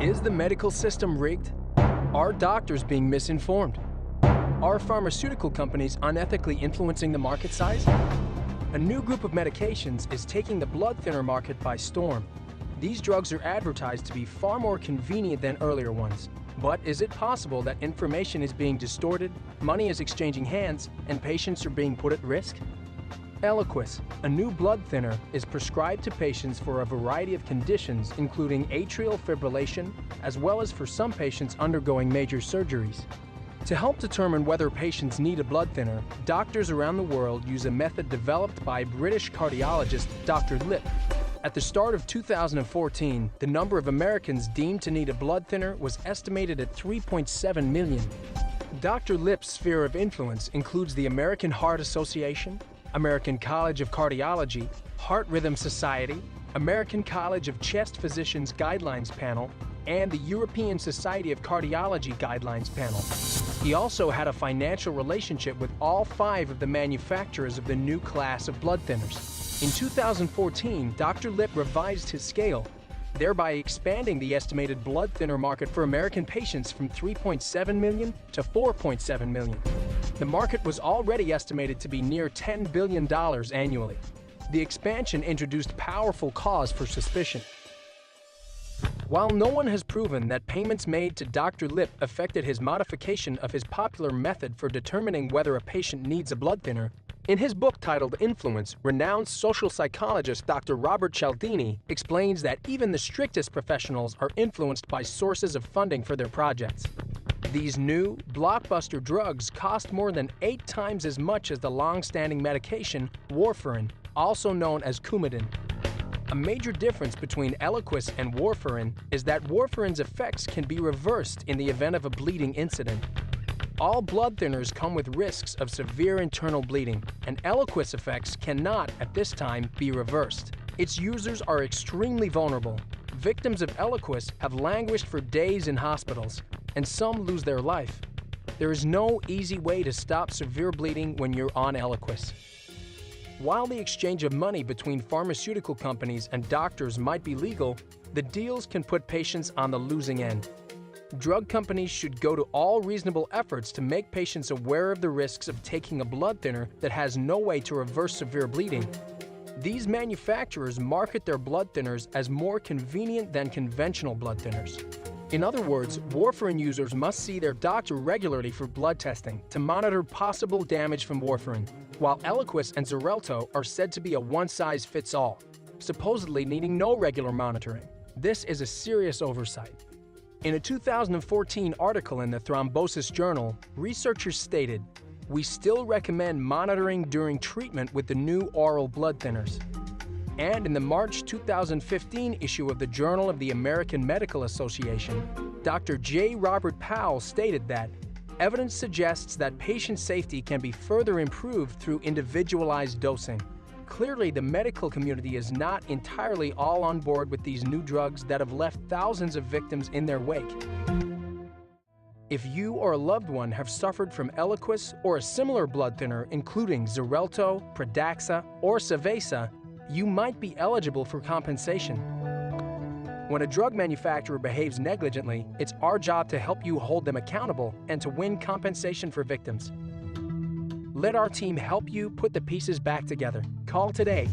Is the medical system rigged? Are doctors being misinformed? Are pharmaceutical companies unethically influencing the market size? A new group of medications is taking the blood thinner market by storm. These drugs are advertised to be far more convenient than earlier ones. But is it possible that information is being distorted, money is exchanging hands, and patients are being put at risk? Eliquis, a new blood thinner, is prescribed to patients for a variety of conditions including atrial fibrillation, as well as for some patients undergoing major surgeries. To help determine whether patients need a blood thinner, doctors around the world use a method developed by British cardiologist Dr. Lip. At the start of 2014, the number of Americans deemed to need a blood thinner was estimated at 3.7 million. Dr. Lip's sphere of influence includes the American Heart Association, American College of Cardiology, Heart Rhythm Society, American College of Chest Physicians Guidelines Panel, and the European Society of Cardiology Guidelines Panel. He also had a financial relationship with all 5 of the manufacturers of the new class of blood thinners. In 2014, Dr. Lip revised his scale, thereby expanding the estimated blood thinner market for American patients from 3.7 million to 4.7 million. The market was already estimated to be near $10 billion annually. The expansion introduced powerful cause for suspicion. While no one has proven that payments made to Dr. Lip affected his modification of his popular method for determining whether a patient needs a blood thinner, in his book titled Influence, renowned social psychologist Dr. Robert Cialdini explains that even the strictest professionals are influenced by sources of funding for their projects. These new, blockbuster drugs cost more than 8 times as much as the long-standing medication warfarin, also known as Coumadin. A major difference between Eliquis and warfarin is that warfarin's effects can be reversed in the event of a bleeding incident. All blood thinners come with risks of severe internal bleeding, and Eliquis effects cannot, at this time, be reversed. Its users are extremely vulnerable. Victims of Eliquis have languished for days in hospitals, and some lose their life. There is no easy way to stop severe bleeding when you're on Eliquis. While the exchange of money between pharmaceutical companies and doctors might be legal, the deals can put patients on the losing end. Drug companies should go to all reasonable efforts to make patients aware of the risks of taking a blood thinner that has no way to reverse severe bleeding. These manufacturers market their blood thinners as more convenient than conventional blood thinners. In other words, warfarin users must see their doctor regularly for blood testing to monitor possible damage from warfarin, while Eliquis and Xarelto are said to be a one-size-fits-all, supposedly needing no regular monitoring. This is a serious oversight. In a 2014 article in the Thrombosis Journal, researchers stated, "We still recommend monitoring during treatment with the new oral blood thinners." And in the March 2015 issue of the Journal of the American Medical Association, Dr. J. Robert Powell stated that evidence suggests that patient safety can be further improved through individualized dosing. Clearly, the medical community is not entirely all on board with these new drugs that have left thousands of victims in their wake. If you or a loved one have suffered from Eliquis or a similar blood thinner including Xarelto, Pradaxa, or Savaysa, you might be eligible for compensation. When a drug manufacturer behaves negligently, it's our job to help you hold them accountable and to win compensation for victims. Let our team help you put the pieces back together. Call today